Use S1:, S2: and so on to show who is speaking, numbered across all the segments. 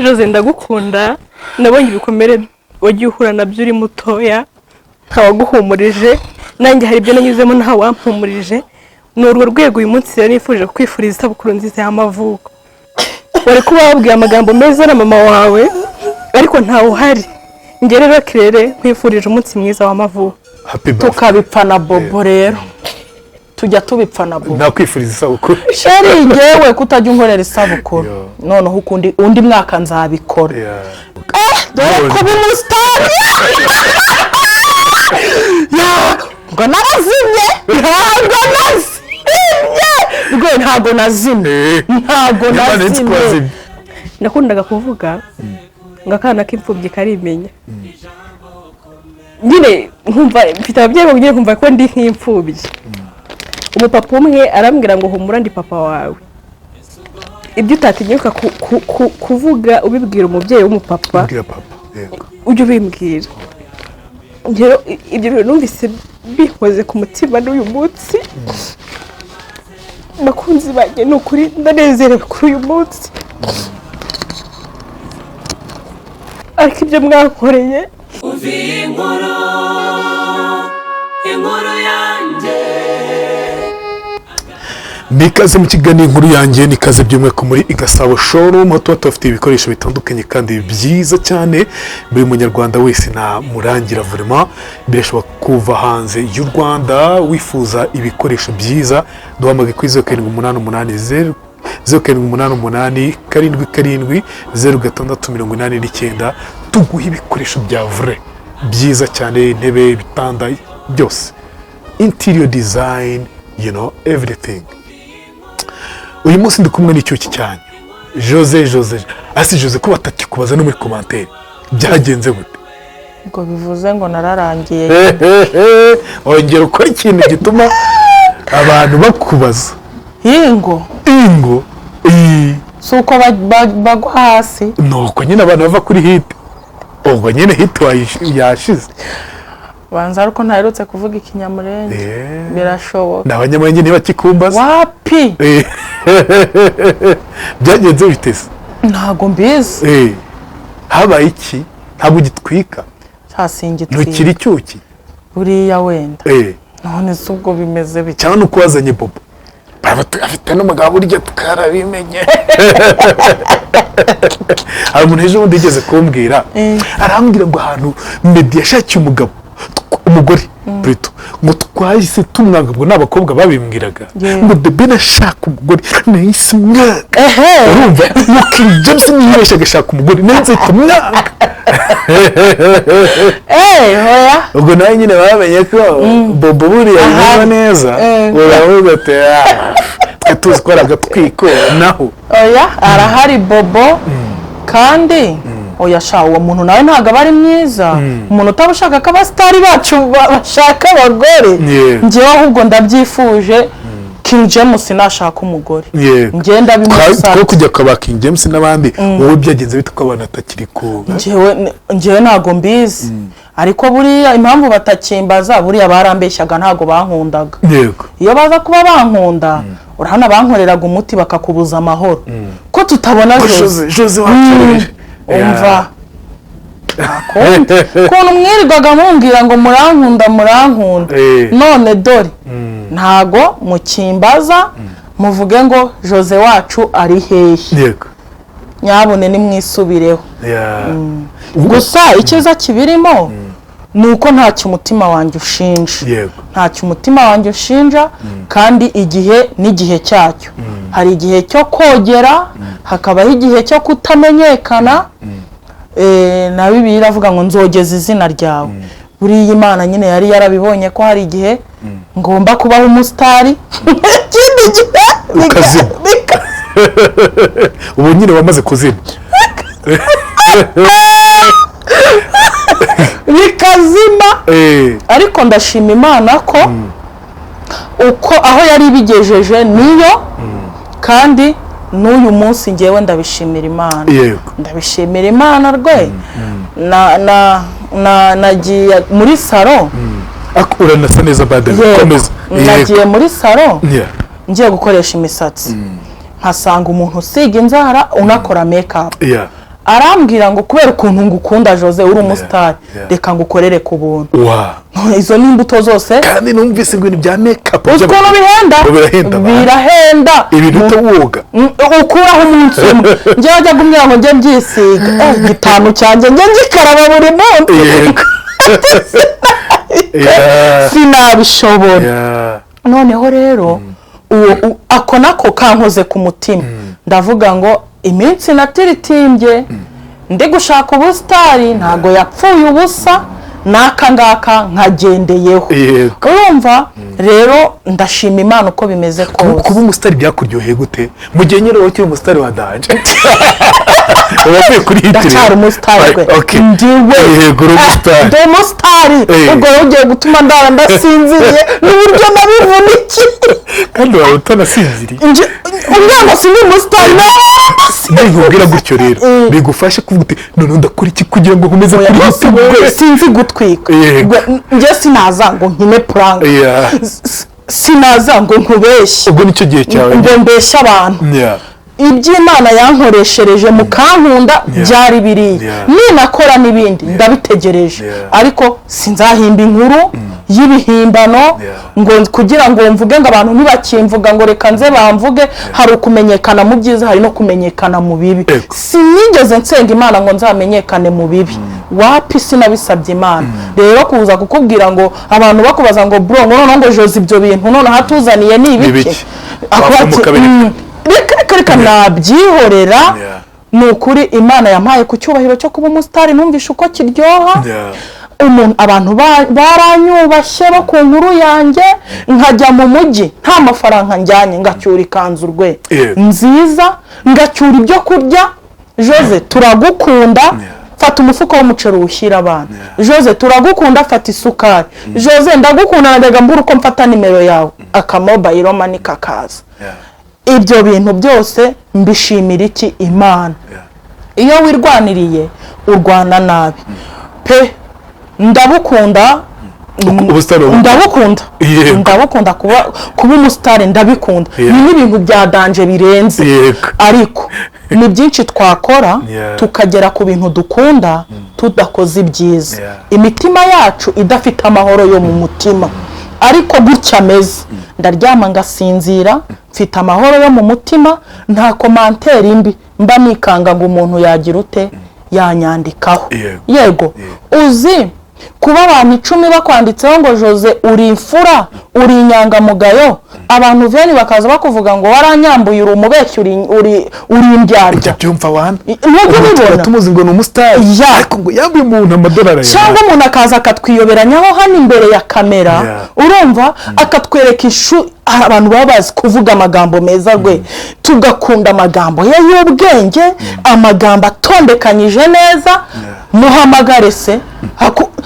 S1: Jose ndagukunda nabonye ibikomere wagiye uhura nabyo uri mutoya ntawaguhumurije nanjye hari ibyo nanyuzemo nta wampumurije ni urwo rwego uyu munsi rero nifuje kwifuriza isabukuru nziza y'amavuko wari kuba wabwiye amagambo meza na mama wawe ariko ntawe uhari njye rero kirere nkwifurije umunsi mwiza w'amavuko
S2: tukabipfa na Bobo rero tujya tubipfa na Bobo
S3: nakwifuriza isabukuru
S2: sheri ngewe kutajya unkorera isabukuru noneho ukundi undi mwaka nzabikora dore ko bimusitari ngo narazimye ntabwo nazimye
S1: nakundaga kuvuga ngo akana k'imfubyi karimenya nyine nkumva mfite ababyeyi babwiye nkumva ko ndi nk'imfubyi umupapa umwe arambwira ngo humura ndi papa wawe ibyo utatinyuka kuvuga ubibwira umubyeyi w'umupapa ujye ubimbwira rero ibyo bintu numvise bikoze ku mutima n'uyu munsi bakunzi banjye ni ukuri ndanezerewe kuri uyu munsi ariko ibyo mwakoreye
S4: uvi inkuru yanjye
S3: nikaze mu kiganiro inkuru yanjye nikaze by'umwihariko muri Igasabo showroom aho tuba tubafite ibikoresho bitandukanye kandi byiza cyane buri munyarwanda wese namurangira vraiment birashobora kuva hanze y'u Rwanda wifuza ibikoresho byiza duhamagaye kuri 0788 0788 7 0689 tuguha ibikoresho bya vrai byiza cyane intebe ibitanda byose interior design everything. Uyu munsi ndi kumwe n'icyuki cyanyu Jose asi Jose ko batakikubaza no muri commentaire byagenze gute
S2: ngo bivuze ngo nararangiye
S3: ongera uko ikintu gituma abantu bakubaza
S2: ingo suko bagwa hasi
S3: nuko nyine abantu bava kuri hit ubwo nyine hit yashize
S2: banza ariko ntaherutse kuvuga ikinyamurenge birashoboka
S3: n'abanyamurenge ntibakikumbaza
S2: wapi
S3: byagenze bitese
S2: ntago mbizi
S3: habaye iki ntabwo gitwika
S2: cyasingitwika
S3: ntukiri cyuki
S2: buriya wenda none se ubwo bimeze bite
S3: cyane uko wazanye Bobo afite n'umugabo urya tukarabimenye hari umuntu ejo bundi yigeze kumbwira arambwira ngo ahantu Meddy yashakiye umugore Brito ngo twahise tumwanga ngo n'abakobwa babimbwiraga ngo Bebe nashaka umugore nahise umwanga urumva ngo King James niyibeshya agashaka umugore nahise tumwanga
S2: hoya
S3: ubwo nawe nyine bamenye ko Bobo buriya yumva neza uravuga ati tuzi ko aragatwiko naho
S2: oya arahari Bobo kandi oya sha uwo muntu nawe ntago bari mwiza umuntu utabashaka ko abasitari bacu bashaka abagore njyewe ahubwo ndabyifuje King James nashaka umugore ngenda bimusaba
S3: ko kujya kwa King James n'abandi wowe byagenze bite ko abantu atakiri ko
S2: njyewe ntago mbizi ariko buriya impamvu batakimbaza buriya barambeshyaga ntago bankundaga iyo baza kuba bankunda urahana bankoreraga umuti bakakubuza amahoro ko tutabona
S3: Jose wacu
S2: umva kuntu mwirirwaga mumbwira ngo murankunda none dore ntago mukimbaza muvuge ngo Jose wacu ari hehe nyabone nimwisubireho gusa icyiza kibirimo nuko ntacyo umutima wanjye ushinja ntacyo umutima wanjye ushinja kandi igihe n'igihe cyacyo hari igihe cyo kogera hakabaho igihe cyo kutamenyekana na Bibiliya iravuga ngo nzogeza izina ryawe buriya Imana nyine yari yarabibonye ko hari igihe ngomba kubaho umusitari ikindi gihe
S3: ubu nyine wamaze kuzima
S2: bikazima ariko ndashima Imana ko uko aho yari ibigejeje niyo kandi n'uyu munsi ngewe ndabishimira Imana ndabishimira Imana rwe nagiye muri salo
S3: uranasa neza badani komeza
S2: nagiye muri salo ngiye gukoresha imisatsi nkasanga umuntu usiga inzara unakora make up arambwira ngo kubera ukuntu ngukunda Jose uri umusitari reka ngukorere ku buntu. Izo ni imbuto zose
S3: kandi numvise ngo ibintu bya makeup
S2: ukuntu birahenda
S3: ibintu utawoga
S2: ukuraho umunsi umwe njye wajya gumwira ngo njye byisiga gitanu cyanjye njye ngikaraba buri munsi sinabishobora. Noneho rero ako nako kankoze ku mutima ndavuga ngo iminsi natiritimbye ndi gushaka ubusitari ntago yapfuye ubusa naka ngaka nkagendeyeho. Urumva rero ndashima Imana uko bimeze kose.
S3: Kuba umusitari byakuryoheye gute mu gihe nyine wowe umusitari wa danje wavuye kuri hitire
S2: ndacyari umusitari ndiwe ndi umusitari ubwo ugiye gutuma ndara ndasinziriye n'uburyo nabivunikiye
S3: kandi waba utanasinziriye
S2: umwana si umusitari
S3: nkubwira gutyo rero bigufashe kuvuga uti none ndakora iki kugira ngo nkomeze kuri hitire
S2: sinzi gutwika njye sinaza ngo nkine prank sinaza ngo nkubeshye
S3: ubwo nicyo gihe cyawe
S2: ngo mbeshye abantu iby'Imana yankoreshereje mu kankunda byari biriya ninakora n'ibindi ndabitegereje ariko sinzahimba inkuru y'ibihimbano ngo kugira ngo mvuge ngo abantu ntibakimvuga ngo reka nze bamvuge. Hari ukumenyekana mu byiza hari no kumenyekana mu bibi. Sinigeze nsenga Imana ngo nzamenyekane mu bibi wapi sinabisabye Imana. Rero kuza kukubwira ngo abantu bakubaza ngo bro none ngo Jose ibyo bintu none hatuzaniye ni ibiki reka nabyihorera. Ni ukuri Imana yampaye ku cyubahiro cyo kuba umusitari numvishe uko kiryoha. Abantu baranyubashye bo ku nkuru yanjye nkajya mu mujyi nta mafaranga njyanye ngacyura ikanzu rwe nziza ngacyura ibyo kurya. Jose turagukunda fata umufuko w'umuceri ushyira abana. Jose turagukunda fata isukari. Jose ndagukunda najyaga mbura uko mfata nimero yawe akamobayiro mani kakaza. Ibyo bintu byose mbishimira iki Imana. Iyo wirwaniriye urwana nabi pe ndabukunda kuba umusitari ndabikunda. Ni n'ibintu bya danje birenze ariko ni byinshi twakora tukagera ku bintu dukunda tudakoze ibyiza. Imitima yacu idafite amahoro yo mu mutima ariko gutya ameze ndaryama ngasinzira mfite amahoro yo mu mutima nta komanteri mbi mba nikanga ngo umuntu yagira ute yanyandikaho. Yego uzi kuba abantu 10 bakwanditseho ngo Jose uri imfura uri inyangamugayo abantu veni bakaza bakuvuga ngo waranyambuye uri umubeshyi uri imbyarya
S3: byumva wana
S2: nubwo bibona
S3: tumuzi ngo n'umusitari ariko ngo yambuye umuntu amadolari
S2: cyangwa umuntu akaza akatwiyoberanyaho hano imbere ya kamera urumva akatwereka abantu baba bazi kuvuga amagambo meza rwe tugakunda amagambo y'ubwenge amagambo atondekanyije neza muhamagare se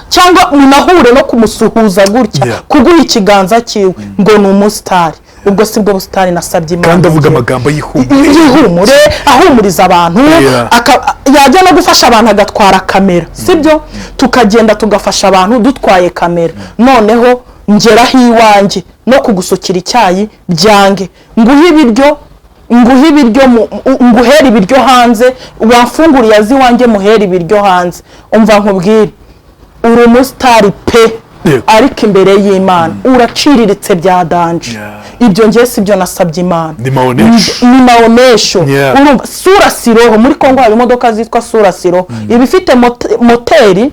S2: cyangwa munahure no kumusuhuza gutya kuguha ikiganza cyiwe ngo ni umusitari. Ubwo sibwo busitari nasabye Imana
S3: kandi avuga amagambo y'ihumure
S2: ahumuriza abantu yajya no gufasha abantu agatwara kamera sibyo tukagenda tugafasha abantu dutwaye kamera noneho ngeraho iwanjye no kugusukira icyayi byange nguhe ibiryo nguhere ibiryo hanze wafunguriye azi wanjye muhere ibiryo hanze. Umva nkubwire uri umusitari pe ariko imbere y'Imana uraciriritse bya danje. Ibyo ngiye sibyo nasabye Imana
S3: ni
S2: maonesho urumva sura siroho muri Kongo hari imodoka zitwa sura siroho ibifite moteri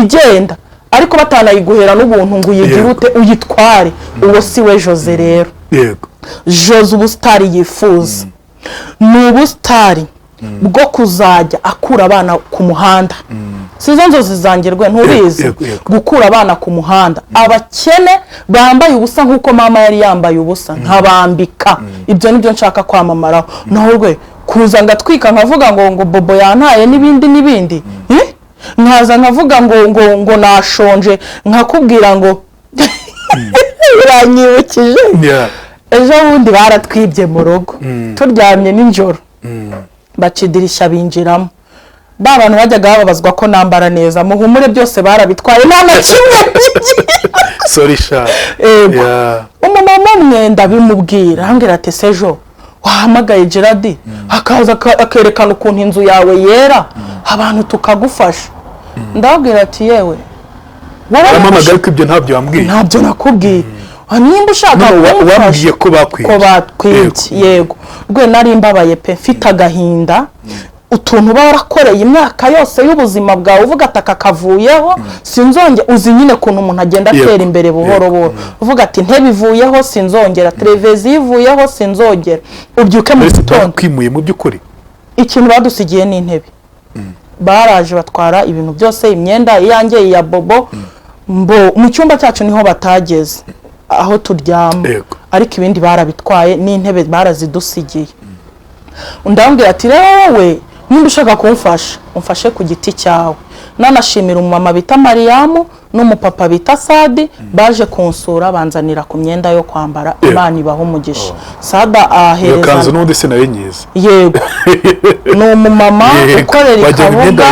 S2: igenda ariko batanayiguhera n'ubuntu ngo uyigirute uyitware. Uwo si we Jose rero. Jose ubusitari yifuza ni ubusitari bwo kuzajya akura abana ku muhanda. Sizo nzozi zangerwe ntubizi gukura abana ku muhanda abakene bambaye ubusa nkuko mama yari yambaye ubusa nkabambika. Ibyo nibyo nshaka kwamamaraho naho rwe kuza ngatwika nkavuga ngo bobo yantaye n'ibindi nkaza nkavuga ngo nashonje nkakubwira ngo uranyibukije ejo bundi baratwibye mu rugo turyamye ninjoro bacidirisha binjiramo abantu bajyaga babazwa ko nambara neza muhumure byose barabitwaye nta na kimwe
S3: sorry sha
S2: umumama umwe ndabimubwira ambwira ati sejo wahamagaye Gerard akaza akerekana ukuntu inzu yawe yera abantu tukagufasha ndabwira ati yewe
S3: waramamagaye ko ibyo ntabyo wambwiye
S2: ntabyo nakubwiye nimba ushaka
S3: wambwiye ko
S2: bakwibye yego rwe nari mbabaye pe mfite agahinda utuntu barakoreye imyaka yose y'ubuzima bwawe uvuga ataka kavuyeho sinzongera uzi nyine kuntu umuntu agenda atera imbere buhoro buhoro uvuga ati ntebivuyeho sinzongera televiziyo ivuyeho sinzongera ubyuke mu gitondo
S3: kwimuye mu by'ukuri
S2: ikintu badusigiye ni intebe baraje batwara ibintu byose imyenda iyanjye ya bobo mu cyumba cyacu niho batageze aho turyama ariko ibindi barabitwaye n'intebe barazidusigiye ndambwira ati rero wowe nimba ushaka kumfasha umfashe ku giti cyawe nanashimira umumama bita Mariyamu n'umupapa bita Sadi baje kunsura banzanira ku myenda yo kwambara Imana ibaho umugisha Sada ahereza
S3: kanzu n'undi se nayo nyiza
S2: yego ni umumama ukorera Ikabuga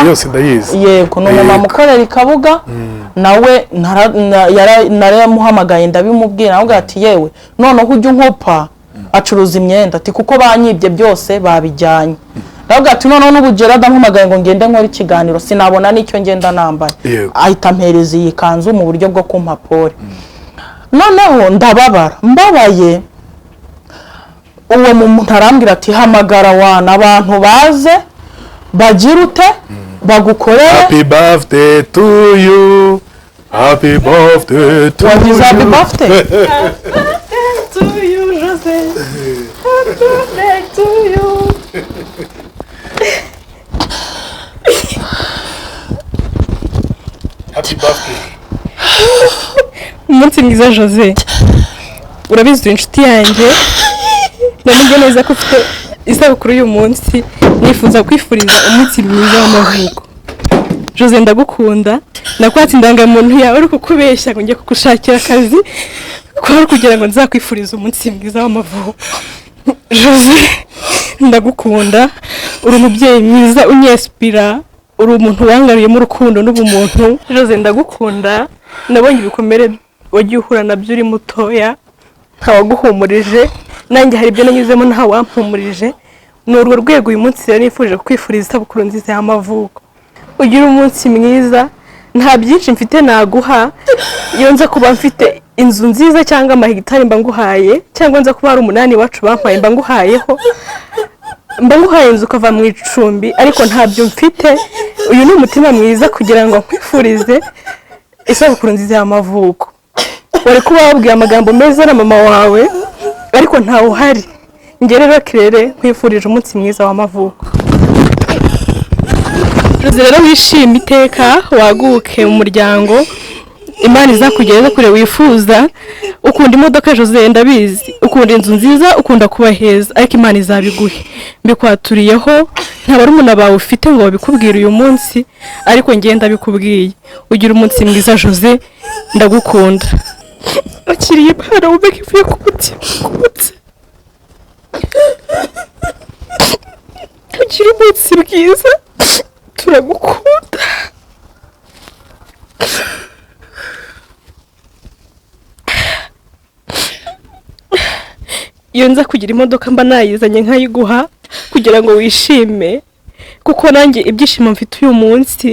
S2: yego ni umumama ukorera Ikabuga nawe naramuhamagaye ndabimubwira avuga ati yewe noneho ujye unkopa acuruza imyenda ati kuko banyibye byose babijyanye ndavuga ati noneho n'ubugera ndamuhamagaye ngo ngende nkora ikiganiro sinabona n'icyo ngenda nambaye ahita mpereza iyi kanzu mu buryo bwo kumpapore noneho ndababara mbabaye uwo muntu arambwira ati hamagara wana abantu baze bagira ute bagukorere
S3: happy birthday to you happy birthday to
S2: you happy birthday
S1: to you Jose happy birthday to you
S3: happy birthday
S1: umunsi mwiza Jose urabizi inshuti yanjye namenye neza ko ufite isabukuru y'uyu munsi nifuza kwifuriza umunsi mwiza w'amavuko Jose ndagukunda nakwatse indangamuntu yawe ariko kubeshya ngo njye kugushakira akazi kugira ngo nzakwifuriza umunsi mwiza w'amavuko Jose ndagukunda uri umubyeyi mwiza unyespira uri umuntu wangaruyemo urukundo n'ubumuntu Jose ndagukunda nabonye ibikomere wagiye uhura nabyo uri mutoya ntawaguhumurije nanjye hari ibyo nanyuzemo nta wampumurije ni urwo rwego uyu munsi rero nifuje kwifuriza isabukuru nziza y'amavuko ugira umunsi mwiza nta byinshi mfite naguha iyo nza kuba mfite inzu nziza cyangwa amahegitari mba nguhaye cyangwa nza kuba hari umunani wacu bampaye mba nguhayeho mba nguhaye inzu ukava mu icumbi ariko ntabyo mfite uyu ni umutima mwiza kugira ngo nkwifurize isabukuru nziza y'amavuko wari kuba wabwiye amagambo meza na mama wawe ariko ntawe uhari njye rero kirere nkwifurije umunsi mwiza w'amavuko rero wishime iteka waguke mu muryango Imana izakugereza kure wifuza ukunda imodoka Jose ndabizi ukunda inzu nziza ukunda kuba heza ariko Imana izabiguhe mbikwaturiyeho nta barumuna bawe ufite ngo babikubwire uyu munsi ariko ngenda bikubwiye ugira umunsi mwiza Jose ndagukunda akiriye impano wumve ivuye ku mutima ugira umunsi mwiza turagukunda iyo nza kugira imodoka mba nayizanye nkayiguha kugira ngo wishime kuko nanjye ibyishimo mfite uyu munsi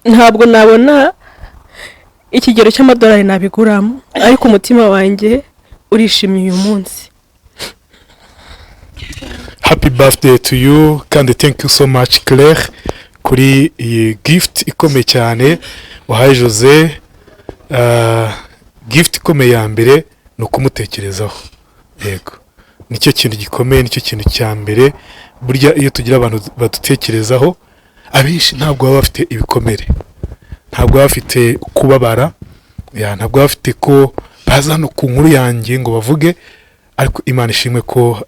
S1: ntabwo nabona ikigero cy'amadolari nabiguramo ariko umutima wanjye urishimye uyu munsi
S3: happy birthday to you kandi thank you so much Claire kuri iyi gift ikomeye cyane wahaye Jose gift ikomeye ya mbere ni ukumutekerezaho yego nicyo kintu gikomeye nicyo kintu cya mbere burya iyo tugira abantu badutekerezaho abenshi ntabwo baba bafite ibikomere ntabwo baba bafite kubabara ntabwo baba bafite ko baza no ku nkuru yanjye ngo bavuge ariko Imana ishimwe ko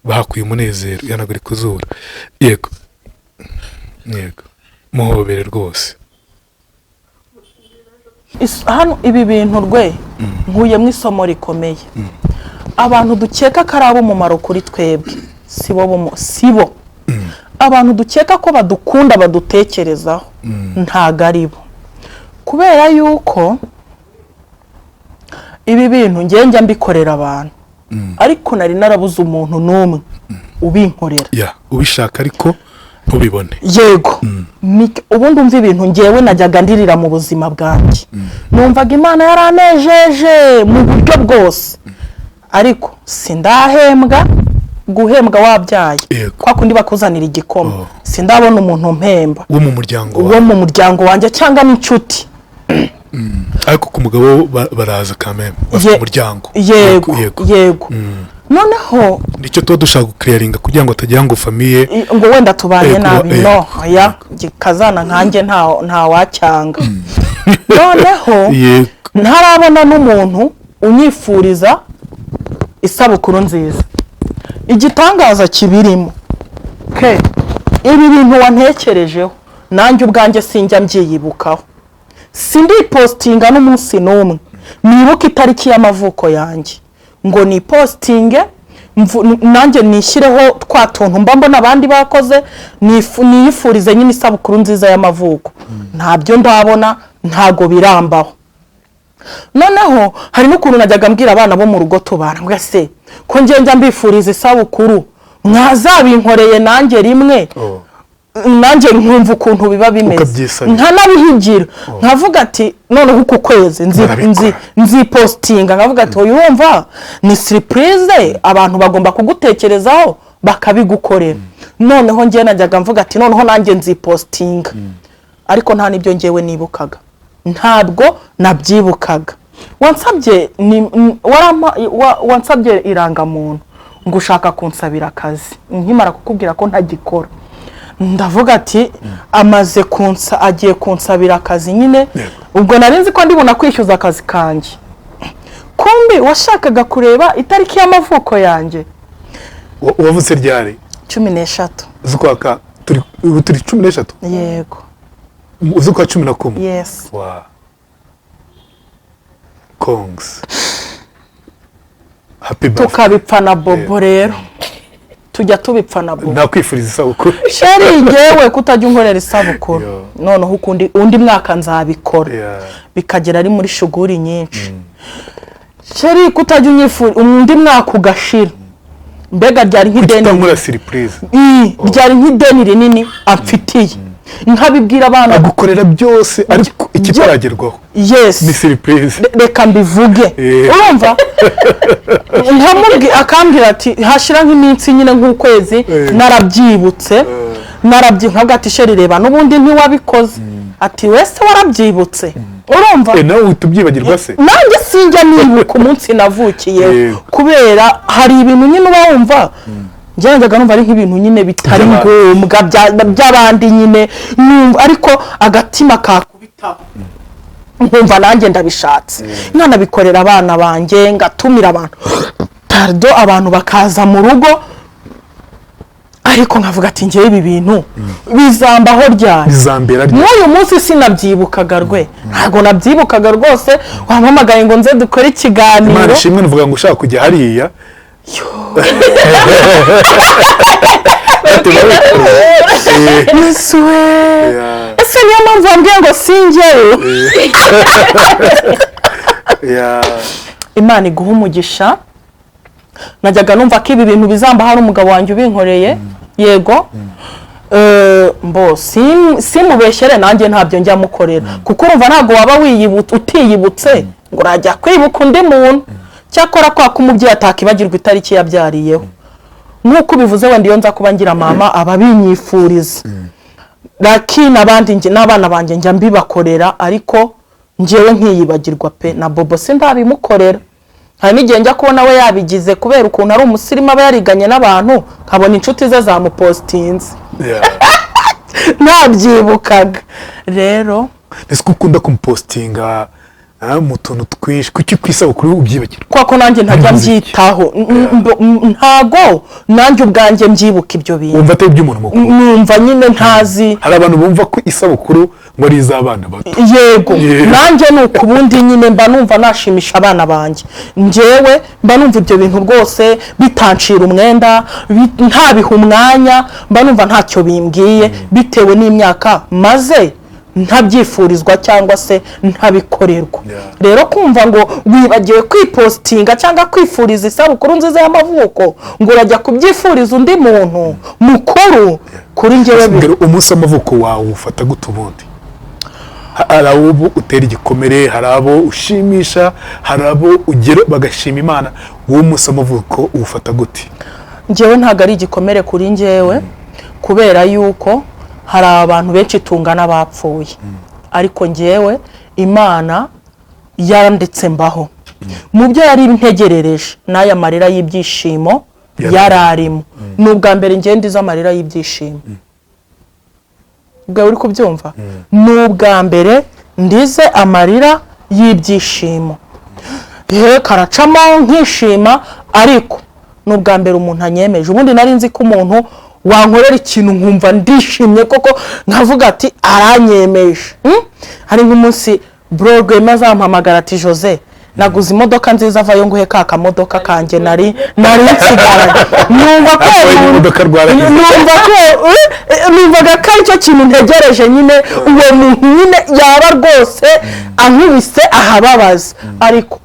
S3: bahakuye umunezero yanagura kuzura yego muhobere rwose
S2: hano ibi bintu rwe nkuyemo isomo rikomeye abantu dukeka ko ari ab'umumaro kuri twebwe sibo abantu dukeka ko badukunda badutekerezaho ntago ari bo kubera yuko ibi bintu njya mbikorera abantu ariko nari narabuze umuntu n'umwe ubinkorera
S3: ubishaka ariko ntubibone.
S2: Yego ubundi umva ibintu ngewe najyaga ndirira mu buzima bwanjye numvaga Imana yaranejeje mu buryo bwose ariko sindahembwa guhembwa wabyaye kwa kundi bakuzanira igikoma sindabona umuntu mpemba
S3: wo mu muryango
S2: wanjye cyangwa n'inshuti
S3: ariko ku mugabo baraza kameme bafite umuryango.
S2: Yego noneho
S3: nicyo tuba dushaka gukiriyaringa kugira ngo atagira ngo famiye
S2: ngo wenda tubanye nabi no ya kazana nkanjye nta wacyanga noneho ntarabona n'umuntu unyifuriza isabukuru nziza. Igitangaza kibirimo ibi bintu wantekerejeho nanjye ubwanjye sinjya mbyiyibukaho sindi postinga n'umunsi n'umwe nibuka itariki y'amavuko yanjye ngo ni postinge nanjye nishyireho twa tuntu mba mbona abandi bakoze niyifurize nyine isabukuru nziza y'amavuko ntabyo ndabona ntago birambaho. Noneho hari n'ukuntu najyaga mbwira abana bo mu rugo tubana ngo ese ko njya mbifuriza isabukuru mwazabinkoreye nanjye rimwe nanjye nkumva ukuntu biba bimeze nkanabihigira nkavuga ati noneho uku kwezi nzi postinga nkavuga ati yumva ni surprise abantu bagomba kugutekerezaho bakabigukorera. Noneho njye najyaga mvuga ati noneho nanjye nzi postinga ariko nta nibyo ngewe nibukaga ntabwo nabyibukaga. Wansabye irangamuntu ngo ushaka kunsabira akazi nkimara kukubwira ko ntagikora ndavuga ati agiye kunsabira akazi nyine ubwo narinzi ko ndibona kwishyuza akazi kanjye kumbi washakaga kureba itariki y'amavuko yanjye.
S3: Wavutse ryari?
S2: 13
S3: z'ukwaka turi 13.
S2: Yego
S3: uzukwa 11.
S2: Yes.
S3: Wow. Kongs happy birthday.
S2: Tukabipfa na Bobo rero tujya tubipfa na Bobo
S3: nakwifuriza isabukuru
S2: sheri ngewe kutajya unkorera isabukuru noneho undi mwaka nzabikora bikagera ari muri shuguri nyinshi sheri kutajya unyifura undi mwaka ugashira mbega ryari nk'ideni ryari nk'ideni rinini amfitiye nkabibwira abana
S3: agukorera byose ariko ikitaragerwaho ni surprise
S2: reka mbivuge urumva nkamubwi akambwira ati hashira nk'iminsi nyine nk'ukwezi narabyibutse nkavuga ati sheri reba n'ubundi ntiwabikoze ati wese warabyibutse urumva
S3: nawe utubyibagirwa se
S2: nanjye sinjya nibuka umunsi navukiye kubera hari ibintu nyine uba wumva njyaga numva ari nk'ibintu nyine bitari ngombwa by'abandi nyine ariko agatima kakubitaho nkumva nanjye ndabishatse mwana bikorera abana banjye ngatumira abantu bakaza mu rugo ariko nkavuga ati ngewe ibi bintu bizambaho ryari n'uyu munsi sinabyibukaga ntabwo nabyibukaga rwose wampamagaye ngo nze dukore ikiganiro
S3: Imana ishimwe nuvuga ngo ushaka kujya hariya
S2: ese niyo mpamvu wambwiye ngo singeyo Imana iguha umugisha najyaga numva ko ibi bintu bizambaho ari umugabo wanjye ubinkoreye yego simubeshyere nanjye ntabyo njya mukorera kuko urumva ntabwo waba utiyibutse ngo urajya kwibuka undi muntu cyakora kwa kumubyeyi atakibagirwa itariki yabyariyeho nk'uko bivuze wenda iyo nza kuba ngira mama ababinyifuriza lakini abandi n'abana banjye njya mbibakorera ariko njyewe nkiyibagirwa pe na Bobo sindabimukorera hari n'igihe njya kubona we yabigize kubera ukuntu ari umusirimu aba yariganye n'abantu nkabona inshuti ze zamupostinze ntabyibukaga rero
S3: ese ukunda kumupostinga mu tuntu twinshi kuki kwisabukuru ubyibagirwa
S2: kwako nanjye ntajya mbyitaho ntago nanjye ubwanjye mbyibuka ibyo bintu
S3: wumva atari iby'umuntu mukuru
S2: numva nyine ntazi
S3: hari abantu bumva ko isabukuru ngo ari iz'abana bato
S2: yego nanjye nuko ubundi nyine mba numva nashimisha abana banjye njyewe mba numva ibyo bintu rwose bitancira umwenda ntabiha umwanya mba numva ntacyo bimbwiye bitewe n'imyaka maze ntabyifurizwa cyangwa se ntabikorerwa. Rero kumva ngo wibagiwe kwipostinga cyangwa kwifuriza isabukuru nziza y'amavuko ngo urajya kubyifuriza undi muntu mukuru, kuri njyewe
S3: umunsi w'amavuko wawe ufata gute ubundi? Hari abo utera igikomere, hari abo ushimisha, hari abo ugera bagashima Imana. Wowe umunsi w'amavuko uwufata gute?
S2: Njyewe ntabwo ari igikomere kuri njyewe, kubera yuko hari abantu benshi tungana bapfuye, ariko njyewe Imana yarandetse mbaho mu byo yari integerereje, n'aya marira y'ibyishimo yararimo. Ni ubwa mbere ngenda izo amarira y'ibyishimo, ubwo uri kubyumva, ni ubwa mbere ndize amarira y'ibyishimo. Karacamo nkishima, ariko ni ubwa mbere umuntu anyemeje. Ubundi nari nzi ko umuntu wankorera ikintu nkumva ndishimye koko, nkavuga ati aranyemeje. Hari nk'umunsi bro Rwema azampamagara ati Jose, naguze imodoka nziza, avayo nguhe ka kamodoka kanjye nari nsigaranye. numvaga ko aricyo kintu ntegereje nyine, uwo muntu nyine yaba rwose ankubise ahababaza. Ariko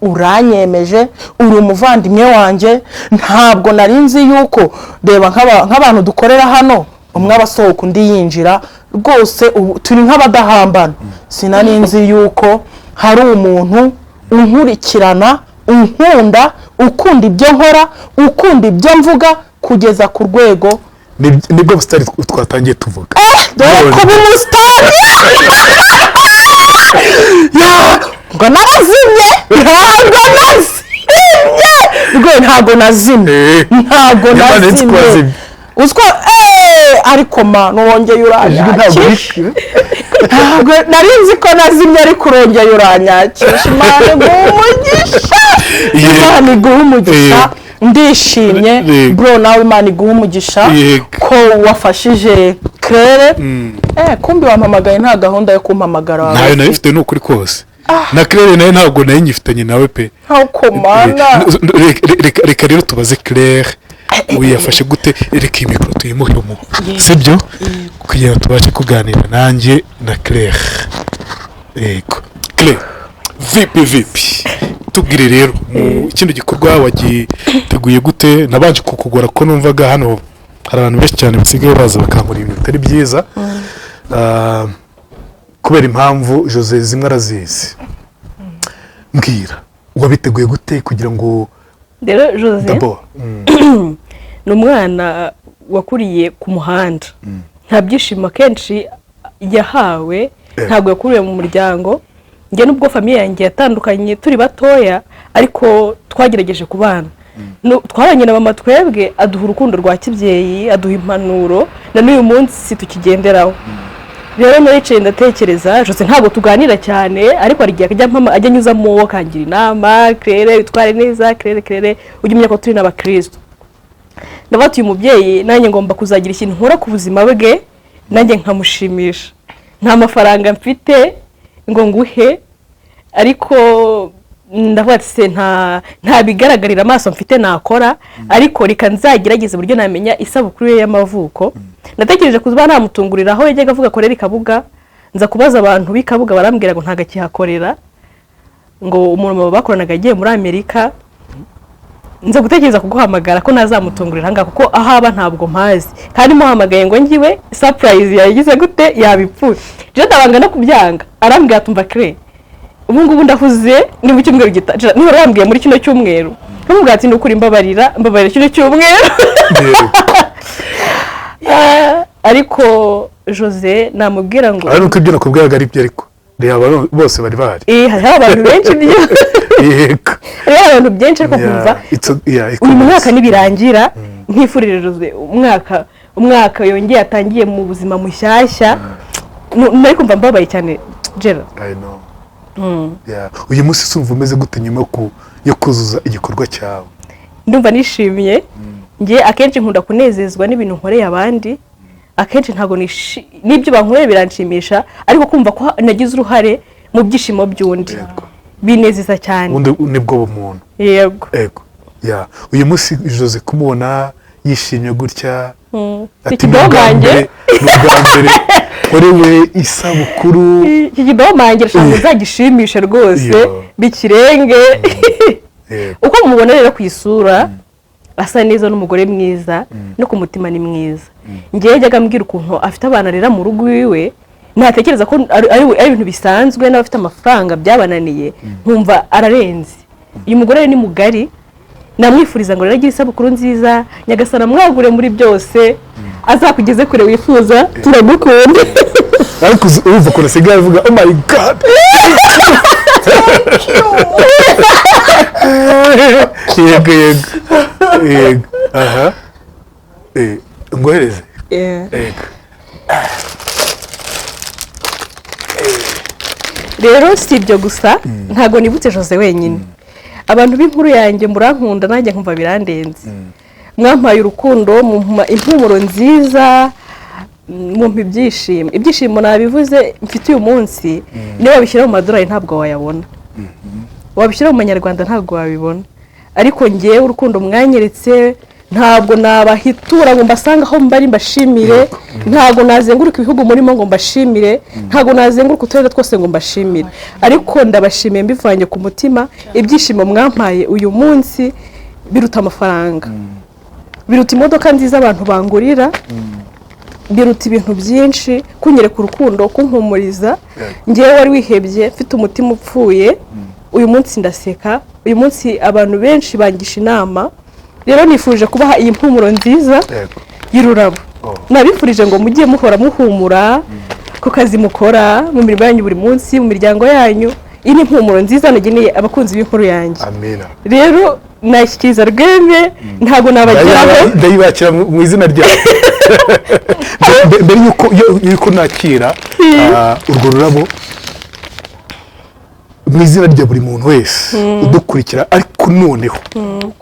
S2: uranyemeje, uri umuvandimwe wanjye. Ntabwo nari nzi yuko, reba nk'abantu dukorera hano, umwe abasohoka undi yinjira, rwose turi nk'abadahambana. Sinari nzi yuko hari umuntu unkurikirana, unkunda, ukunda ibyo nkora, ukunda ibyo mvuga, kugeza ku rwego.
S3: Nibwo busitani twatangiye tuvuga.
S2: Dore ko umusitani ngo narazimye, ntabwo nazimye. Uzko ariko wongeye uranyakisha. Ntabwo nari nzi ko nazimye, ariko urongeye uranyakisha. Imana iguha umugisha, ndishimye bro, nawe Imana iguha umugisha ko wafashije Claire. Kumbi wampamagaye nta gahunda yo kumpamagara.
S3: Nayo nayifite n'ukuri kose. Na Claire nayo ntabwo nayo nyifitanye nawe pe. Reka rero tubaze Claire, wiyafashe gute? Reka imikoro tuyimuhemo, sibyo? Kugira ngo tubashe kuganira nanjye na Claire. Yego Claire, vipi tubwire rero, mu kindi gikorwa wagiteguye gute? Nabanje kukugora ko numvaga hano hari abantu benshi cyane basigaye baza bakankora ibintu bitari byiza, kubera impamvu Jose zimwe arazizi. Mbwira, wabiteguye gute kugira ngo?
S1: Rero Jose ni umwana wakuriye ku muhanda, nta byishimo kenshi yahawe, ntabwo yakuriye mu muryango. Njye nubwo famiye yanjye yatandukanye turi batoya, ariko twagerageje kubana. Twabanye na mama twebwe, aduha urukundo rwa kibyeyi, aduha impanuro, na n'uyu munsi tukigenderaho. Rero naricaye ndatekereza, Jose ntabwo tuganira cyane, ariko hari igihe ajya anyuzamo akangira inama, Claire witware neza, Claire ujye umenya ko turi n'abakristo. Ndavuga uyu mubyeyi nanjye ngomba kuzagira ikintu nkora ku buzima bwe, nanjye nkamushimisha. Nta mafaranga mfite ngo nguhe, ariko ndavuga ati nta bigaragarira amaso mfite nakora, ariko reka nzagerageza uburyo namenya isabukuru ye y'amavuko. Natekereje kuba namutungurira aho yajyaga avuga korera Ikabuga. Nza kubaza abantu b'Ikabuga, barambwira ngo ntago akihakorera, ngo umuntu bakoranaga agiye muri Amerika. Nza gutekereza kuguhamagara ko nazamutungurira hanga, kuko ahaba ntabwo mpazi, kandi muhamagaye ngo ngiwe surprise yagize gute yabipfuye. Je ndabanga no kubyanga, arambwira tumva Claire, ubu ngubu ndahuze ni mu cyumweru gitaje, niho rambwiye muri kino cyumweru. Numubwira ati nukuri mbabarira kino cyumweru. Ariko Jose namubwira ngo
S3: ariko ibyo nakubwiraga ari byo, ariko reba bose bari bahari.
S1: Hari abantu benshi byo. Yego. Abantu benshi ariko kumva uyu mwaka nibirangira, nkifurire Jose umwaka yongeye atangiye mu buzima mushyashya. Nari kumva mbabaye cyane Gerard.
S3: I know. Uyu munsi sumva umeze gute nyuma yo kuzuza igikorwa cyawe?
S1: Ndumva nishimiye. Ngiye akenshi nkunda kunezezwa n'ibintu nkoreye abandi, akenshi ntago n'ibyo bankoreye biranshimisha, ariko kumva ko nagize uruhare mu byishimo by'undi binezeza cyane.
S3: Nibwo bumuntu.
S1: Yego.
S3: Uyu munsi Jose kumubona yishimye gutya,
S1: ati n'ubwa mbere
S3: ukorewe isabukuru.
S1: iki kidomange nshaka uzagishimishe rwose bikirenge. Uko mubona rero ku isura asa neza n'umugore mwiza no ku mutima ni mwiza. Ngiye yajyaga ambwira ukuntu afite abana rera mu rugo iwe, ntatekereza ko ari ibintu bisanzwe n'abafite amafaranga byabananiye, nkumva ararenze. Uyu mugore ni mugari, namwifuriza ngo rero agire isabukuru nziza, Nyagasana mwagure muri byose, azakugeze kure wifuza, turagukunda.
S3: Ariko uvuga ko nasigaye avuga oh my god. Yego. Aha. Ngohereze. Yego.
S1: Rero si ibyo gusa, ntago nibutse Jose wenyine. Abantu b'inkuru yanjye murankunda nanjye nkumva birandenze. Mwampaye urukundo, mumpa impumuro nziza, mumpa ibyishimo. Ibyishimo nabivuze mfite uyu munsi, niba wabishyira mu madorari ntabwo wayabona. Wabishyira mu manyarwanda ntabwo wabibona. Ariko ngewe urukundo mwanyeretse ntabwo nabahitura ngo mbasanga aho mbari mbashimire, ntabwo nazenguruka ibihugu murimo ngo mbashimire, ntabwo nazenguruka uturere twose ngo mbashimire. Ariko ndabashimiye mbivanye ku mutima, ibyishimo mwampaye uyu munsi biruta amafaranga. Biruta imodoka nziza abantu bangurira, biruta ibintu byinshi, kunyereka urukundo, kumpumuriza. Ngewe wari wihebye, mfite umutima upfuye, uyu munsi ndaseka, uyu munsi abantu benshi bangisha inama. Rero nifuje kubaha iyi mpumuro nziza y'ururabo. Nabifurije ngo mujye muhora muhumura ku kazi mukora, mu mirimo yanyu buri munsi, mu miryango yanyu. Iyi ni impumuro nziza nageneye abakunzi b'inkuru yanjye.
S3: Amina.
S1: Rero nashyikiriza Rweme, ntago nabageraho.
S3: Ndayibakira mu izina ryawe. Mbere yuko nakira urwo rurabo mu izina rya buri muntu wese udukurikira, ariko noneho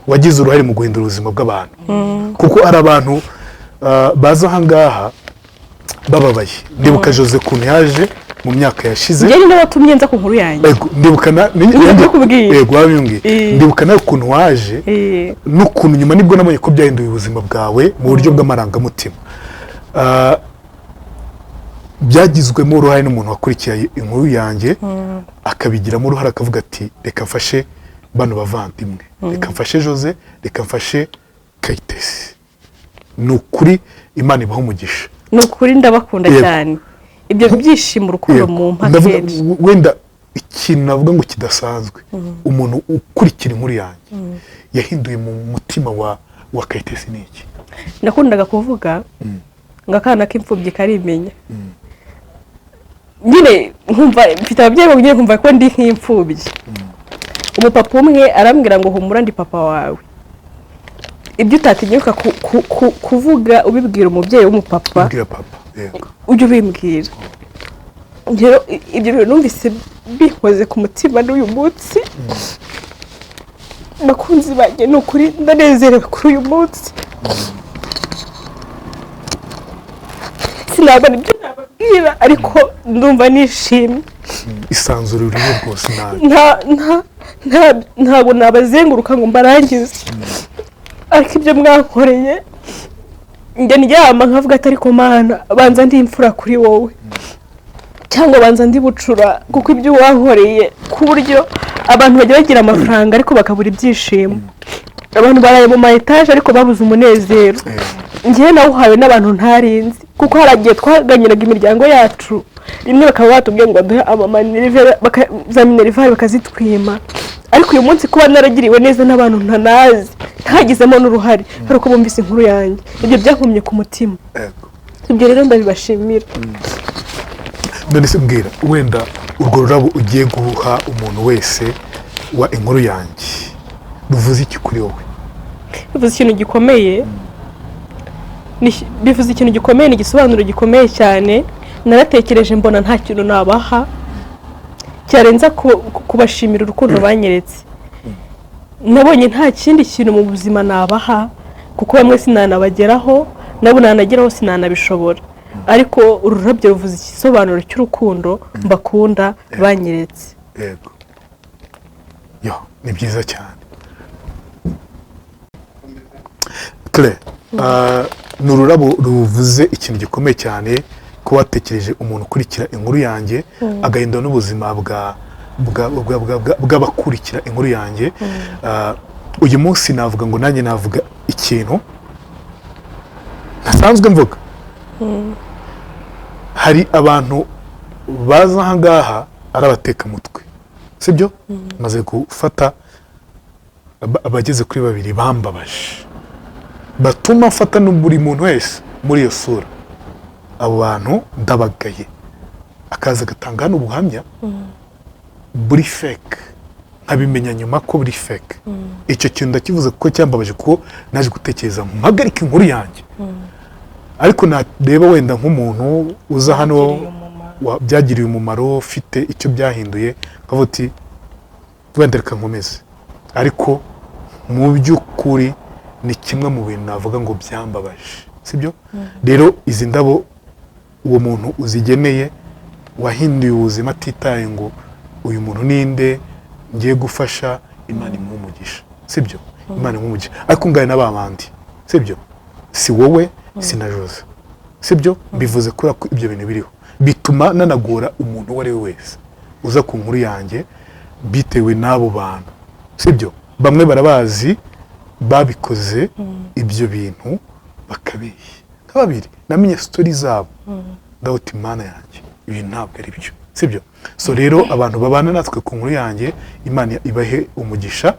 S3: wagize uruhare mu guhindura ubuzima bw'abantu. Kuko hari abantu baza aha ngaha bababaye. Ndibuka Jose kuntu yaje mu myaka yashize.
S1: Njye ni watumye nza ku nkuru yanjye.
S3: Ndibuka ndibuka nawe ukuntu waje n'ukuntu nyuma nibwo nabonye ko byahinduye ubuzima bwawe mu buryo bw'amarangamutima. Byagizwemo uruhare n'umuntu wakurikiye inkuru yanjye, akabigiramo uruhare akavuga ati reka mfashe bano bavandimwe, reka mfashe Jose, reka mfashe Kayitesi. Ni ukuri Imana ibaho umugisha.
S1: Ni ukuri ndabakunda cyane. Ibyo byishimo urukundo mu mpakenshi.
S3: Wenda ikintu navuga ngo kidasanzwe, umuntu ukurikira inkuru yanjye yahinduye mu mutima wa Kayitesi ni iki?
S1: Nakundaga kuvuga ngo akana k'imfubyi karimenya. Nyine nkumva mfite ababyeyi bagiye kumva ko ndi nk'imfubyi. Umupapa umwe arambwira ngo humura ndi papa wawe. Ibyo utatinyuka kuvuga ubibwira umubyeyi w'umupapa, ujye ubimbwira. Rero ibyo bintu numvise bikoze ku mutima n'uyu munsi. Bakunzi banjye ni ukuri ndanezerewe kuri uyu munsi. Sinabona ibyo nababwira ariko ndumva nishimye.
S3: Isanzure urimo rwose
S1: ntabwo nabazenguruka ngo mbarangize. Ariko ibyo mwakoreye njye ndyama nkavuga ati ariko Mana banza ndi imfura kuri wowe, cyangwa banza ndi bucura, kuko ibyo wankoreye ku buryo abantu bajya bagira amafaranga ariko bakabura ibyishimo. Abantu baraye mu mayetaje ariko babuze umunezero. Njye nawuhawe n'abantu ntarinzi, kuko haragiye twaganyiraga imiryango yacu, rimwe bakaba batubwiye ngo duhe za minerivare bakazitwima. Ariko uyu munsi kuba naragiriwe neza n'abantu ntanazi, ntagizemo n'uruhare, hari uko bumvise inkuru yanjye, ibyo byankomye ku mutima. Ibyo rero ndabibashimira.
S3: None se mbwira, wenda urwo rurabo ugiye guha umuntu wese wa inkuru yanjye ruvuze iki kuri wowe?
S1: Bivuze ikintu gikomeye. Bivuze ikintu gikomeye, ni igisobanuro gikomeye cyane. Naratekereje mbona nta kintu nabaha cyarenza kubashimira urukundo banyeretse. Nabonye nta kindi kintu mu buzima nabaha, kuko bamwe sinanabageraho, nabo nanageraho sinanabishobora. Ariko ururabyo ruvuze igisobanuro cy'urukundo mbakunda banyeretse.
S3: Yego. Yo, ni byiza cyane. Claire, ni ururabo ruvuze ikintu gikomeye cyane ko watekereje umuntu ukurikira inkuru yanjye agahindura n'ubuzima bw'abakurikira inkuru yanjye. Uyu munsi navuga ngo nanjye navuga ikintu ntasanzwe mvuga. Hari abantu baza aha ngaha ari abatekamutwe, sibyo? Maze gufata abageze kuri 2 bambabaje, batuma mfata buri muntu wese muri iyo sura. Abo bantu ndabagaye, akaza agatanga hano ubuhamya buri fake, nkabimenya nyuma ko buri fake. Icyo kintu ndakivuze kuko cyambabaje, kuko naje gutekereza mpagarika inkuru yanjye. Ariko nareba wenda nk'umuntu uza hano byagiriye umumaro, ufite icyo byahinduye, akavuga ati wenda reka nkomeze. Ariko mu by'ukuri ni kimwe mu bintu navuga ngo byambabaje, sibyo? Rero izi ndabo uwo muntu uzigeneye wahinduye ubuzima atitaye ngo uyu muntu ninde ngiye gufasha, Imana imumugisha, sibyo? Imana imumugisha. Ariko ngane n'abandi, sibyo? Si wowe, si na Jose, sibyo? Bivuze ko ibyo bintu biriho bituma nanagora umuntu uwo ari we wese uza ku nkuru yanjye bitewe n'abo bantu, sibyo? Bamwe barabazi babikoze ibyo bintu bakabeshya. Kabiri namenye story zabo, ndawuti Imana yanjye ibi ntabwo ari byo, sibyo? So rero abantu babana natwe ku nkuru yanjye, Imana ibahe umugisha.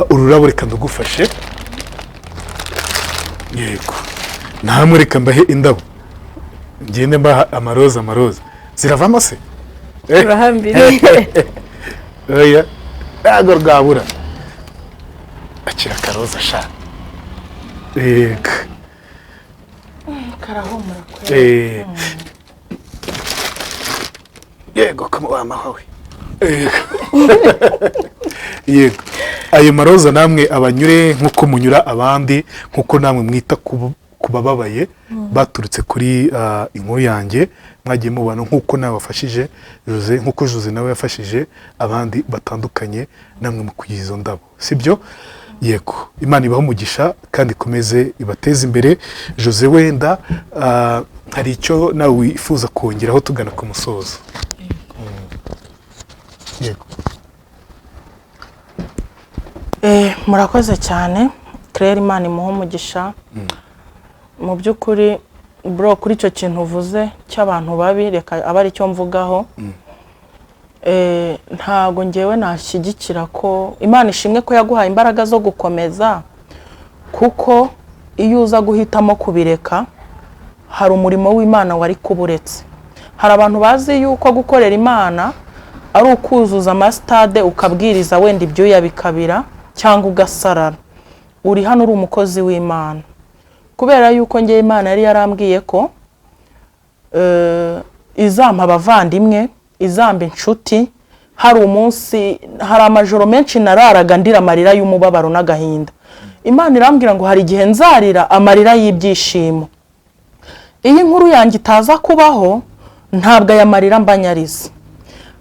S3: Ururabo reka ndugufashe, yego. Namwe reka mbahe indabo, ngende mbaha amaroza ziravamo se?
S1: Urahambire.
S3: Oya, ntago rwabura. Akira karoza sha. Yego.
S2: Karahumura kwe.
S3: Yego kamubama hawe. Yego. Ayo maroza namwe abanyure nkuko munyura abandi, nkuko namwe mwita kubababaye baturutse kuri inkuru yanjye, mwagiye mubana nkuko nabafashije Jose, nkuko Jose nawe yafashije abandi batandukanye, namwe mu kuyizo ndabo, sibyo? Yego. Imana ibaho umugisha kandi ikomeze ibateze imbere. Jose, wenda hari icyo nawe wifuza kongeraho tugana ku musozo? Yego.
S2: Murakoze cyane Claire, Imana imuha umugisha. Mu by'ukuri bro, kuri icyo kintu uvuze cy'abantu babi, reka aba ari cyo mvugaho. Ntago ngewe nashyigikira ko Imana ishimwe ko yaguhaye imbaraga zo gukomeza, kuko iyo uza guhitamo kubireka hari umurimo w'Imana wari kuburetse. Hari abantu bazi yuko gukorera Imana ari ukuzuza amastade ukabwiriza wenda ibyuya bikabira cyangwa ugasarara. Uri hano uri umukozi w'Imana, kubera yuko ngiye Imana yari yarambwiye ko izampa abavandimwe, izamba inshuti. Hari umunsi, hari amajoro menshi nararaga ndira amarira y'umubabaro n'agahinda. Imana irambwira ngo hari igihe nzarira amarira y'ibyishimo. Iyi nkuru yanjye itaza kubaho ntabwo aya marira mbanyariza.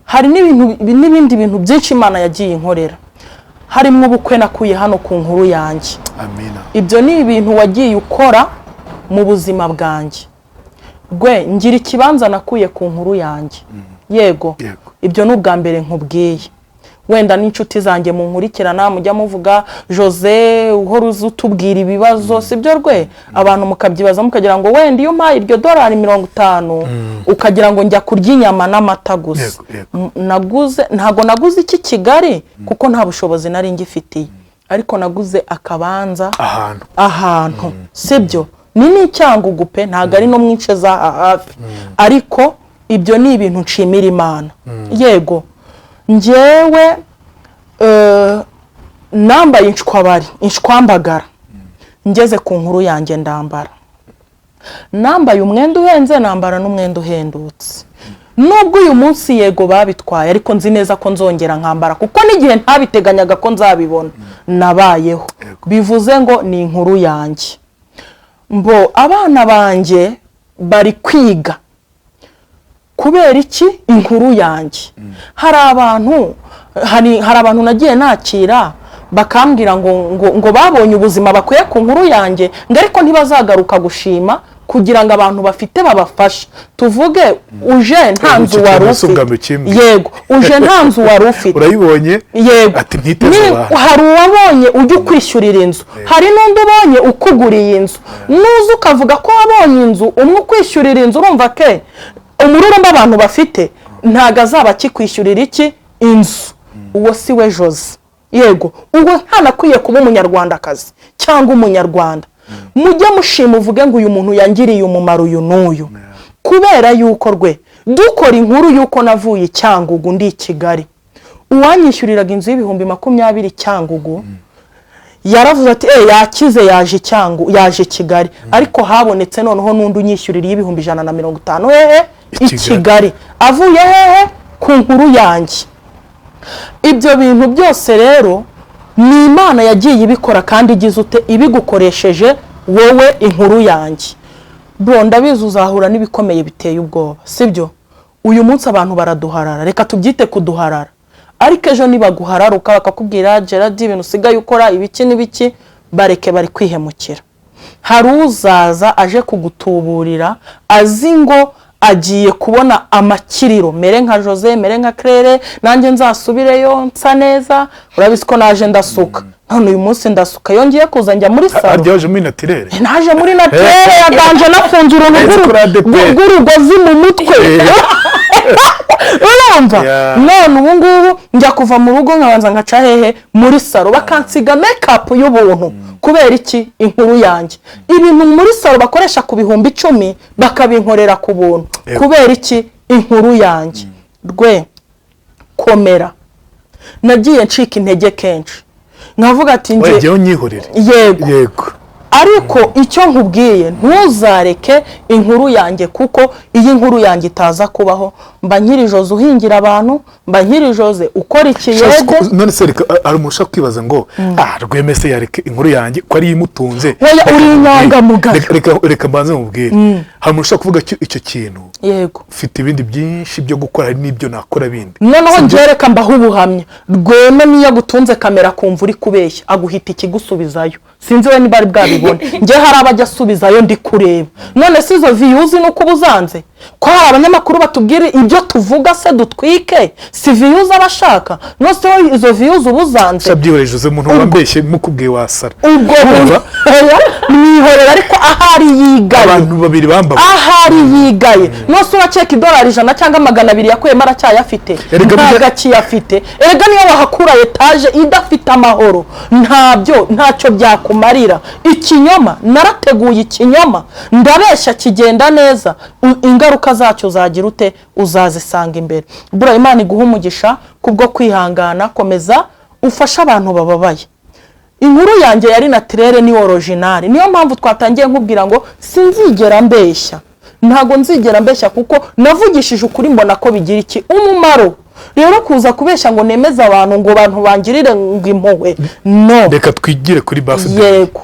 S2: Hari n'ibindi bintu byinshi Imana yagiye inkorera, harimo ubukwe nakuye hano ku nkuru yanjye.
S3: Amina.
S2: Ibyo ni ibintu wagiye ukora mu buzima bwanjye. Gwe ngira ikibanza nakuye ku nkuru yanjye. Yego. Ibyo ni ubwa mbere nkubwiye. Wenda n'inshuti zanjye mu nkurikirana mujya muvuga Jose uhora uzutubwira ibibazo, sibyo rwe? Abantu mukabyibaza mukagira ngo wenda iyo mpaye iryo $50 ukagira ngo njya kurya inyama n'amata gusa. Ntago naguze iki Kigali kuko nta bushobozi nari ngifitiye, ariko naguze akabanza ahantu, sibyo? Ni n'icyangugu pe, ntago ari no mwince za hafi. Ariko ibyo ni ibintu nshimira Imana. Yego. Njyewe nambaye inshwambagara ngeze ku nkuru yanjye ndambara. Nambaye umwenda uhenze, nambara n'umwenda uhendutse. Nubwo uyu munsi yego babitwaye, ariko nzi neza ko nzongera nkambara, kuko n'igihe ntabiteganyaga ko nzabibona nabayeho. Bivuze ngo ni inkuru yanjye. Mbo abana banjye bari kwiga kubera iki? Inkuru yanjye. Hari abantu nagiye nakira bakambwira ngo babonye ubuzima bakwiye ku nkuru yanjye, ariko ntibazagaruka gushima kugira ngo abantu bafite babafashe. Tuvuge uje nta nzu wari ufite, yego uje nta nzu wari ufite,
S3: urayibonye
S2: yego,
S3: ati ntiteze abantu.
S2: Hari uwabonye ujya ukwishyurira inzu, hari n'undi ubonye ukuguriye inzu, nuza ukavuga ko wabonye inzu umwe ukwishyurira inzu, urumva ke umururumba abantu bafite ntago azaba akikwishyurira iki inzu. Uwo si we Jose, yego, uwo ntanakwiye kuba umunyarwandakazi cyangwa umunyarwanda. Mujye mushima uvuge ngo uyu muntu yangiriye umumaro uyu n'uyu, kubera yuko rwe dukora inkuru yuko navuye Cyangugu ndi Kigali, uwanyishyuriraga inzu y'ibihumbi 20 Cyangugu yaravuze ati yakize yaje Kigali, ariko habonetse noneho n'undi unyishyurira y'ibihumbi 150 i Kigali, avuye hehe ku nkuru yanjye. Ibyo bintu byose rero ni Imana yagiye ibikora kandi igize ute ibigukoresheje wowe inkuru yanjye. Bro, ndabizi uzahura n'ibikomeye biteye ubwoba, sibyo? Uyu munsi abantu baraduharara, reka tubyite kuduharara, ariko ejo nibaguhararuka bakakubwira Gerard ibintu usigaye ukora ibiki n'ibiki, bareke bari kwihemukira. Hari uzaza aje kugutuburira azi ngo agiye kubona amakiriro, mere nka Jose, mere nka Claire, nanjye nzasubireyo nsa neza, urabizi ko naje ndasuka. None uyu munsi ndasuka yongeye kuza njya muri salo.
S3: Aryaje muri naturere.
S2: Naje muri naturere yaganje nafunze urugozi mu mutwe. Urumva? None ubu ngubu njya kuva mu rugo nkabanza ngaca hehe muri salo, bakansiga makeup y'ubuntu. Kubera iki? Inkuru yanjye. Ibintu muri salo bakoresha ku bihumbi 10 bakabinkorera ku buntu. Kubera iki? Inkuru yanjye. Rwe komera. Nagiye ncika intege kenshi, nkavuga ati nje
S3: wagiye unyihorera,
S2: yego, ariko icyo nkubwiye ntuzareke inkuru yanjye, kuko iyi nkuru yanjye itaza kubaho. Mba nkiri Jose uhingira abantu, mba nkiri Jose ukora iki, yego.
S3: None se ari umusha kwibaza ngo Rwemese yareke inkuru yanjye ko ari imutunze,
S2: oya uri inyanga mugari.
S3: Reka mbanze mubwire, hari umusha kuvuga icyo kintu,
S2: yego,
S3: ufite ibindi byinshi byo gukora, hari n'ibyo nakora bindi.
S2: Noneho ngereka mbaho ubuhamya. Rwema niyo gutunze kamera kumva uri kubeshya aguhita ikigusubizayo, sinzi we niba ari bwabibone. Nge hari abajya asubizayo ndi kureba. None si izo views nuko ubuzanze ko hari abanyamakuru batubwira ibyo tuvuga se dutwike, si views abashaka. No se izo views ubuzanze
S3: shabyihoreye Jose, umuntu wambeshye mukubwiye wasara
S2: ubwo nihorera, ariko ahari yigaye
S3: abantu babiri bambaye,
S2: ahari yigaye. No se uraceka $100 cyangwa 200 yakuyemo aracyayafite, ntagaki yafite. Erega niyo wahakura etage idafite amahoro, ntacyo byakumarira. Ikinyoma narateguye ikinyoma, ndabeshya kigenda neza, ingaruka zacyo zagira ute uzazisanga imbere. Bura Imana iguha umugisha kubwo kwihangana, komeza ufasha abantu bababaye. Inkuru yanjye yari naturere ni original, niyo mpamvu twatangiye nkubwira ngo sinzigera mbeshya, ntago nzigera mbeshya, kuko navugishije ukuri mbona ko bigira iki umumaro. Rero kuza kubeshya ngo nemeza abantu ngo abantu bangirire ngo impuhwe, no.
S3: Reka twigire kuri birthday.
S2: Yego.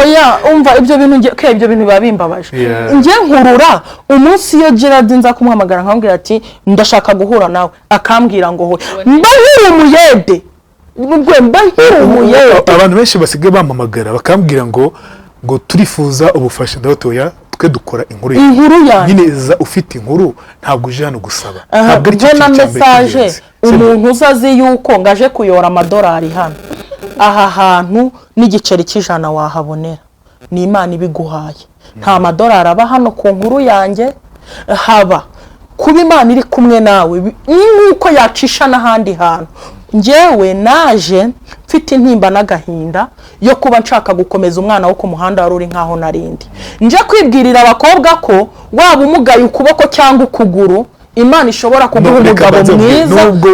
S2: Oya umva ibyo bintu biba bimbabaje. Nge nkurura umunsi iyo Gerard nza kumuhamagara nkambwira ati ndashaka guhura nawe, akambwira ngo mba nk'umuyede. Ubwo mba nk'umuyede.
S3: Abantu benshi basigaye bampamagara bakambwira ngo turifuza ubufasha, ndatoya twe dukora inkuru nyine za ufite inkuru, ntabwo uje hano gusaba, ntabwo ari cyo
S2: message. Umuntu uzazi yuko ngaje kuyora amadolari hano, aha hantu n'igiceri cy'ijana wahabonera, ni Imana ibiguhaye. Nta madolari aba hano ku nkuru yanjye, haba kuba Imana iri kumwe nawe, nuko yacisha n'ahandi hantu. Njewe naje mfite intimba n'agahinda yo kuba nshaka gukomeza umwana wo ku muhanda wari uri nkaho narindi. Nje kwibwirira abakobwa ko waba umugaye ukuboko cyangwa ukuguru, Imana ishobora kuguha umugabo mwiza.
S3: Nubwo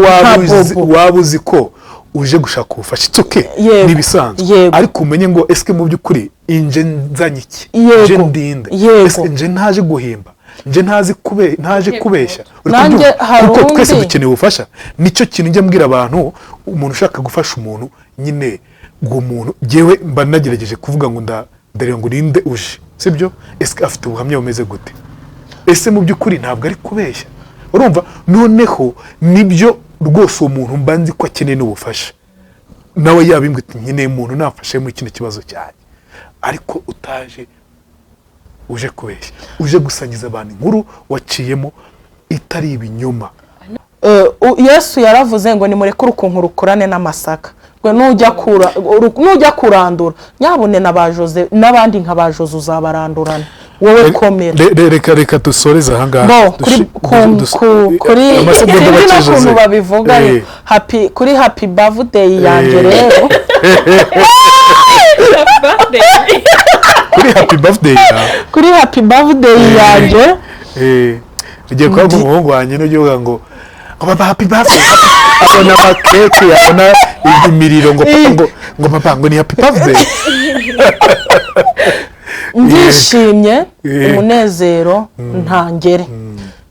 S3: waba uzi ko uje gushaka ubufasha, itsoke nibisanzwe, ariko umenye ngo eske mu by'ukuri inje nzanye iki, nje ndinde, eske nje ntaje guhimba, nje ntaje kubeshya. Kuko twese dukeneye ubufasha. Nicyo kintu njye mbwira abantu, umuntu ushaka gufasha umuntu nyine ngo umuntu jewe mba nagerageje kuvuga ngo ndare ngo ninde uje, sibyo? Eske afite ubuhamya bumeze gute? Ese mu by'ukuri ntabwo ari kubeshya, urumva? Noneho nibyo rwose umuntu mbanzi ko akeneye n'ubufasha, nawe yabimbwe ati nyine umuntu nafashe muri kino kibazo cyane, ariko utaje uje kubeshya, uje gusangiza abantu inkuru waciyemo itari ibinyoma.
S2: Yesu yaravuze ngo nimureke urukunku rukurane n'amasaka, ngo nujya kurandura nyabune n'abandi nka ba Jose uzabarandurana, wowe komera.
S3: Reka dusoreze ahangaha
S2: kuri n'ukuntu babivuga kuri happy birthday yanjye rero kuri happy birthday yanjye
S3: ugiye kuba umuhungu wanjye n'ugiye ngo papa happy birthday, abona amakeke, abona imiriro ngo papa ngo ni happy birthday.
S2: ndishimye, umunezero ntangere.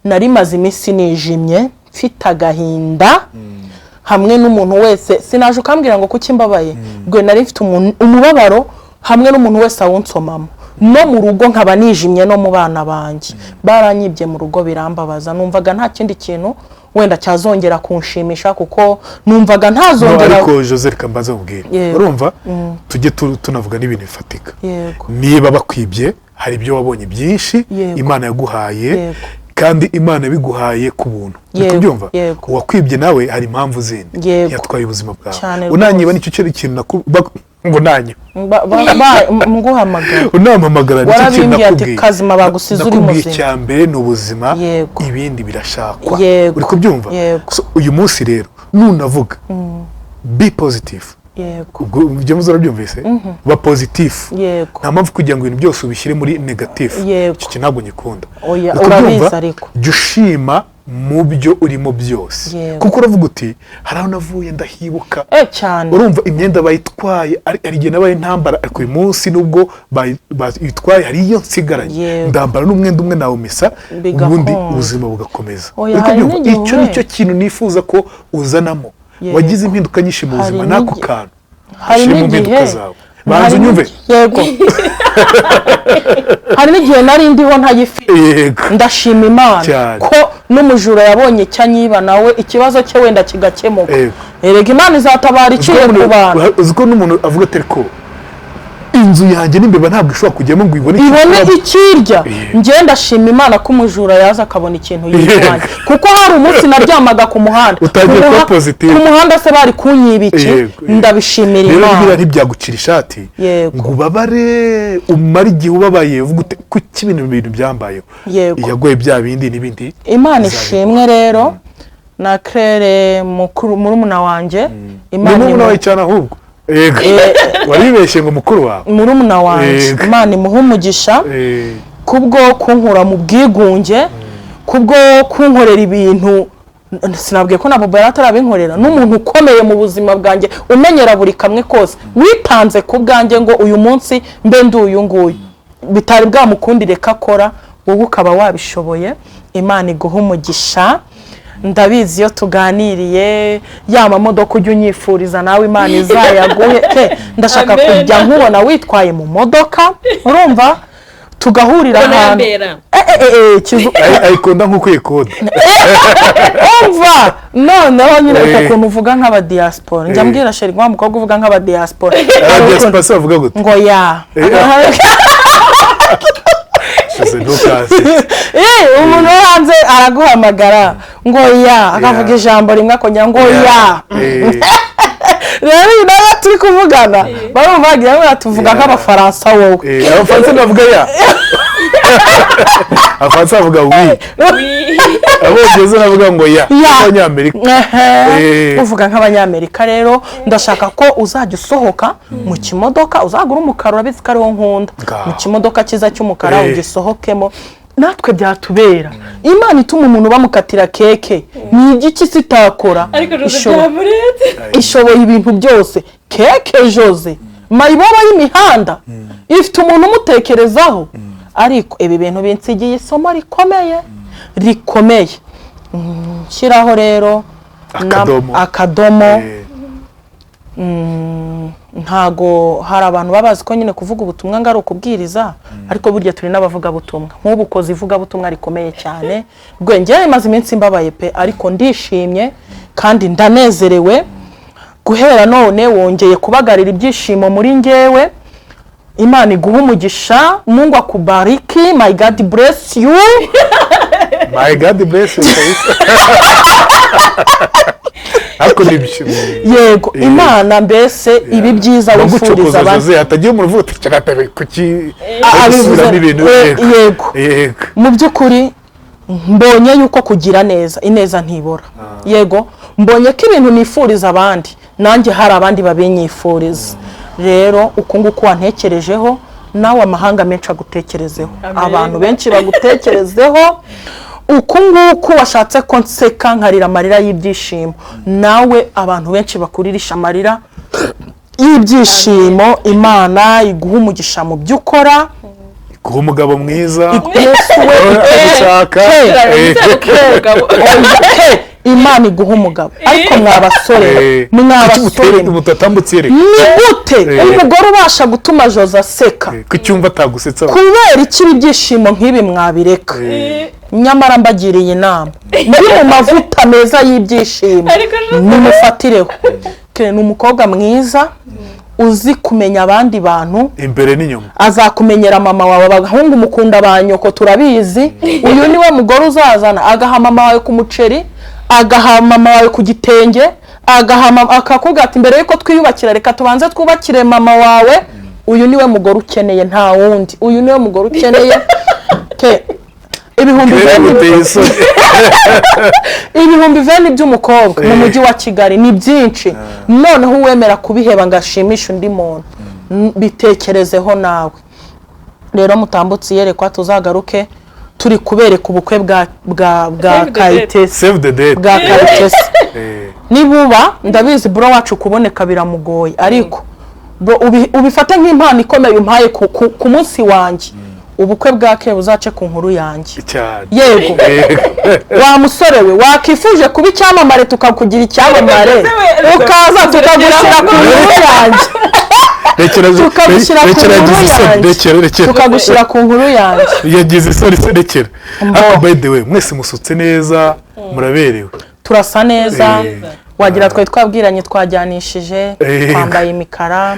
S2: Nari maze iminsi nijimye, mfite agahinda hamwe n'umuntu wese, sinaje ukambwira ngo kuki mbabaye, gwe nari mfite umubabaro hamwe n'umuntu wese awunsomamo. No mu rugo nkaba nijimye, no mu bana banjye baranyibye mu rugo, birambabaza. Numvaga nta kindi kintu wenda cyazongera kunshimisha, kuko numvaga ntazongera.
S3: Ariko Jose reka mbaza ubwire, urumva tujye tunavuga n'ibintu bifatika. Niba bakwibye, hari ibyo wabonye byinshi Imana yaguhaye, kandi Imana biguhaye ku buntu. Kubyumva uwakwibye nawe hari impamvu zindi yatwaye ubuzima bwawe. Unanyiba nicyo kintu ngo nanyo
S2: nguhamagara
S3: unampamagara nicyo kintu
S2: nakubwiye kazima bagusize uri muzima.
S3: Icyambere ni ubuzima, ibindi birashakwa. Uri kubyumva? Uyu munsi rero nunavuga be positive, ibyo muzo urabyumvise, ba positive, nta mpamvu kugira ngo ibintu byose ubishyire muri negative. Icyo kintu ntabwo nyikunda.
S2: Urabizi ariko
S3: jya ushima mu byo urimo byose, kuko uravuga uti hari aho navuye ndahibuka
S2: cyane.
S3: Urumva imyenda bayitwaye, ari igihe nabaye ntambara, ariko uyu munsi nubwo bayitwaye hari iyo nsigaranye, ndambara n'umwenda umwe nawumesa, ubundi ubuzima bugakomeza. Icyo nicyo kintu nifuza ko uzanamo. Wagize impinduka nyinshi mu buzima, n'ako kantu
S2: hari
S3: n'impinduka zawe. Banza unyumve.
S2: Yego. Hari n'igihe nari ndiho ntayifite, ndashima Imana ko n'umujura yabonye cyanyiba nawe ikibazo cye wenda kigakemuka. Erega Imana izatabara iciye ku bantu.
S3: Uziko n'umuntu avuga ati ko inzu yanjye n'imbeba ntabwo ishobora kujyamo ngo ibone
S2: ikirya. Njye ndashima Imana ko umujura yaza akabona ikintu yitwaye, kuko hari umunsi naryamaga ku muhanda, ku muhanda se bari kunyiba iki. Ndabishimira Imana.
S3: Rero ntibyagucira ishati ngo ubabare umara igihe ubabaye, uvuga ute kuki ibintu byambayeho, yagoye bya bindi n'ibindi.
S2: Imana ishimwe rero. Na Claire murumuna wanjye,
S3: Imana wayicana ahubwo waribeshye ngo mukuru wawe
S2: murumuna wanjye, Imana imuha umugisha kubwo kunkura mu bwigunge, kubwo kunkorera ibintu sinabwiye ko na Bobo yatarabinkorera. N'umuntu ukomeye mu buzima bwanjye, umenyera buri kamwe kose, witanze ku bwanjye ngo uyu munsi mbe nduyu nguyu, bitari bwamukundire ko akora, wowe ukaba wabishoboye. Imana iguha umugisha. Ndabizi iyo tuganiriye ya mamodoka ujya unyifuriza nawe Imana izayaguhe. Ndashaka kujya nkubona witwaye mu modoka, urumva tugahurira ahantu
S3: ayikunda nk'uko uyikunda.
S2: Umva noneho nyine ukuntu uvuga nk'abadiaspora, njya mbwira sheri ngo mukobwa uvuga nk'abadiaspora.
S3: Abadiaspora se bavuga gute?
S2: Ngo ya umuntu wo hanze araguhamagara ngo ya, akavuga ijambo rimwe akongera ngo ya. Rero nawe turi kuvugana barumva bagira tuvuga nk'abafaransa wowe.
S3: Abafaransa bavuga ya, abafaransa bavuga wi, abongereza bavuga ngo ya, abanyamerika
S2: uvuga nk'abanyamerika. Rero ndashaka ko uzajya usohoka mu kimodoka, uzagura umukara, urabizi ko ariwo nkunda, mu kimodoka cyiza cy'umukara ugisohokemo, natwe byatubera. Imana ituma umuntu bamukatira keke, ni igiki sitakora? Ishoboye ibintu byose. Keke Jose mayiboba y'imihanda ifite umuntu umutekerezaho, ariko ibi bintu binsigiye isomo rikomeye. Shyiraho rero akadomo. Ntago hari abantu babazi ko nyine kuvuga ubutumwa ngari ukubwiriza, ariko burya turi n'abavuga butumwa. Nk'ubu koze ivuga butumwa rikomeye cyane. Rwengere maze iminsi mbabaye pe, ariko ndishimye kandi ndanezerewe. Guhera none wongeye kubagarira ibyishimo muri ngewe. Imana iguha umugisha, Mungu akubariki, my God bless you.
S3: My God bless you. Ariko
S2: yego Imana mbese ibi byiza wifuriza
S3: abantu hatagiye umuntu uvuga ati cyakatabe kuki
S2: abisubiramo ibintu. Yego mu by'ukuri mbonye yuko kugira neza ineza ntibora. Yego mbonye ko ibintu nifuriza abandi nanjye hari abandi babinyifuriza. Rero uko nguko wantekerejeho nawe amahanga menshi agutekerezeho, abantu benshi bagutekerezeho. Uko nguko washatse ko nseka nkarira amarira y'ibyishimo, nawe abantu benshi bakuririsha amarira y'ibyishimo. Imana iguha umugisha mu byo ukora,
S3: iguha umugabo mwiza,
S2: Imana iguha umugabo. Ariko mwabasore
S3: mutatambutse
S2: ni gute umugore ubasha gutuma Jose aseka
S3: kucyumva atagusetsa
S2: kubera iki ibyishimo nk'ibi mwabireka? Nyamara mbagiriye inama muri mu mavuta meza y'ibyishimo nimufatireho. Ni umukobwa mwiza uzi kumenya abandi bantu
S3: imbere n'inyuma,
S2: azakumenyera mama wawe. Abahungu mukunda ba nyoko turabizi. Uyu niwe mugore uzazana agaha mama wawe ku muceri, agaha mama wawe ku gitenge, akakubwira ati mbere yuko twiyubakira reka tubanze twubakire mama wawe. Uyu niwe mugore ukeneye, nta wundi. Uyu niwe mugore ukeneye. Ibihumbi 20 by'umukobwa mu mujyi wa Kigali ni byinshi. Noneho uwemera kubiheba ngashimisha undi muntu, bitekerezeho nawe. Rero mutambutse yerekwa tuzagaruke turi kubereka ubukwe bwa Kayitesi,
S3: save the date
S2: bwa Kayitesi. Nibuba ndabizi bro wacu kuboneka biramugoye, ariko ubifate nk'impano ikomeye umpaye ku munsi wanjye. Ubukwe bwake buzace ku nkuru yanjye. Yego wa musore we wakifuje kuba icyamamare tukakugira icyamamare, ukaza tukagushyira ku nkuru yanjye, tukagushyira ku nkuru yanjye.
S3: Yagize isoni se rekera. Ariko by the way mwese musutse neza, muraberewe,
S2: turasa neza. Wagira twe twabwiranye twajyanishije, twambaye imikara.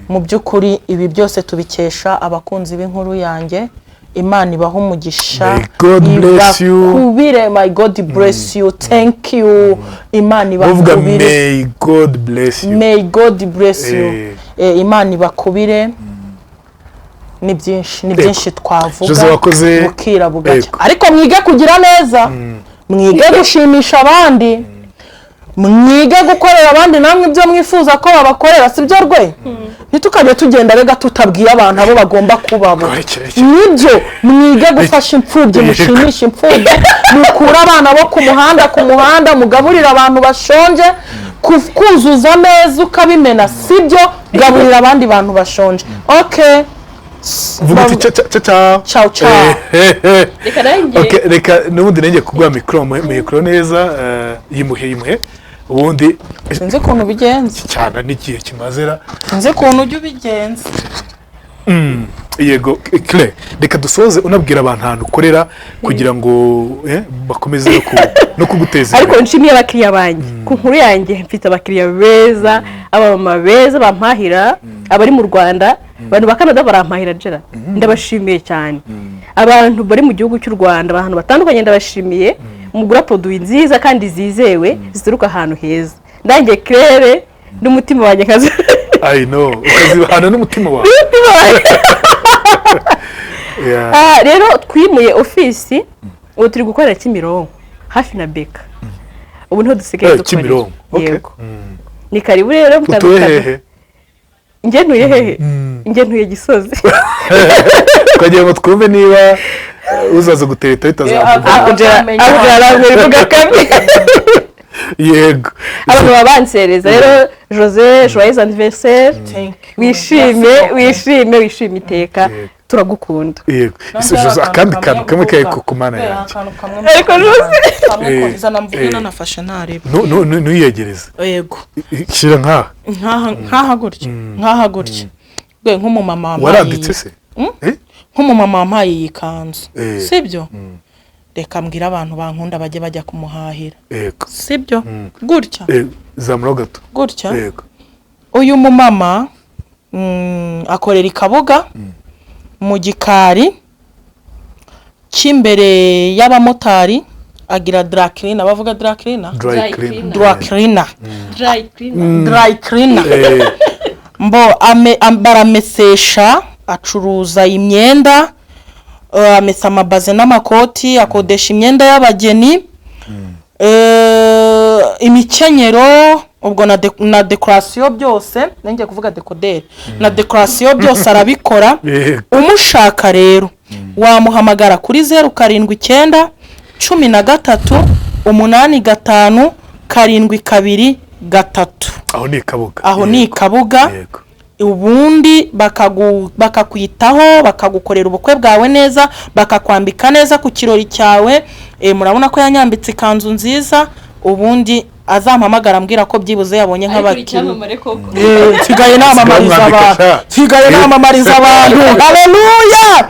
S2: Mu by'ukuri ibi byose tubikesha abakunzi b'inkuru yanjye. Imana ibaha umugisha, ibakubire. My God bless you. Thank you. Imana ibakubire.
S3: May God bless you.
S2: May God bless you. Imana ibakubire. Ni byinshi twavuga bukira bugacya. Ariko mwige kugira neza, mwige gushimisha abandi, mwige gukorera abandi namwe ibyo mwifuza ko babakorera, sibyo rwe? Ntitukajye tugenda rega tutabwiye abantu abo bagomba kubabo. Nibyo mwige gufasha imfubyi, mushimisha imfubyi, mukura abana bo ku muhanda mugaburira abantu bashonje, kuzuza ameza ukabimena, sibyo? Gaburira abandi bantu bashonje. Okay,
S3: vuga ati
S2: ciao.
S3: Okay, reka nubundi nenge kugwa mikro neza. Yimuhe ubundi
S2: sinzi ukuntu bigenze
S3: cyane n'igihe kimazera,
S2: sinzi ukuntu ujya ubigenza.
S3: Yego Claire, reka dusoze unabwira abantu ahantu ukorera kugira ngo bakomeze no kuguteza.
S1: Ariko nshimiye abakiriya banjye ku nkuru yanjye, mfite abakiriya beza, abamama beza bampahira, abari mu Rwanda, abantu ba Canada barampahira jera. Ndabashimiye cyane. Abantu bari mu gihugu cy'u Rwanda, abantu batandukanye ndabashimiye. Mugura produit nziza kandi zizewe zituruka ahantu heza. Ndangiye Claire n'umutima wanjye kazi.
S3: I know, ukazibahana n'umutima wawe.
S1: Rero twimuye ofisi, ubu turi gukorera Kimironko hafi na Beka. Ubu nto dusigaye dukorera. Yego. Ni karibu rero
S3: mutandukanye.
S1: Nge ntuye hehe? Nge ntuye Gisozi.
S3: Twagiye ngo twumve niba uzaza gutereta bitazavuga.
S1: Bivuga kabi.
S3: Yego.
S1: Abantu babansereza rero Jose, joyeux anniversaire. Wishime iteka. Turagukunda.
S3: Yego. Jose akandi kantu kamwe kaye kukumana yanjye.
S1: Ariko Jose
S2: kamwe mvugana nafashe narebe.
S3: Nuyegereza.
S2: Yego.
S3: Shira
S2: nkaha gutya. Gwe nk'umumama wampaye.
S3: Waranditse se?
S2: Nk'umumama wampaye iyi kanzu. Sibyo? Reka mbwira abantu bankunda bajya kumuhahira.
S3: Yego.
S2: Sibyo? Gutya.
S3: Zamura gato.
S2: Gutya.
S3: Yego.
S2: Uyu mumama akorera i Kabuga mu gikari cy'imbere y'abamotari agira dry cleaner, bavuga dry cleaner,
S3: dry cleaner,
S2: dry cleaner. Mbo baramesesha, acuruza imyenda, amesa amabaze n'amakoti, akodesha imyenda y'abageni, imikenyero, ubwo na decoration byose, nenge kuvuga decoder, na decoration byose arabikora. Umushaka rero wamuhamagara kuri 079 13 85 722 aho ni Kabuga. Ubundi bakakwitaho, bakagukorera ubukwe bwawe neza, bakakwambika neza ku kirori cyawe. Murabona ko yanyambitse ikanzu nziza, ubundi azampamagara ambwira ko byibuze yabonye nk'abakiriya. Sigaye namamariza abantu. Haleluya!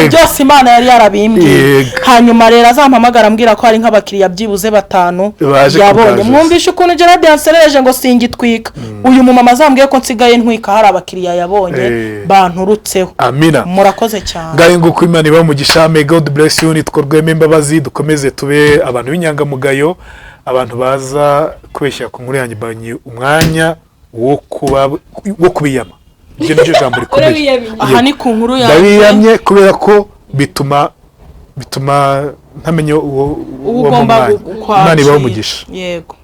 S2: Byose Imana yari yarabimbwiye. Hanyuma rero azampamagara ambwira ko hari nk'abakiriya byibuze 5 yabonye. Mwumvishe ukuntu Gerard yansereje ngo singitwika. Uyu mumama azambwiye ko nsigaye ntwika, hari abakiriya yabonye banturutseho.
S3: Amina.
S2: Murakoze cyane.
S3: Ngaye nguko Imana iba mu gishame. God bless you. Nitworweme imbabazi, dukomeze tube abantu b'inyangamugayo, abantu baza kweshya ku nkuru yanjye banye umwanya wo kubiyama. Ibyo nicyo jambo rikomeye.
S2: Aha ni ku nkuru yanjye.
S3: Ndabiyamye kubera ko bituma ntamenye uwo
S2: ugomba
S3: Imana iba umugisha.
S2: Yego.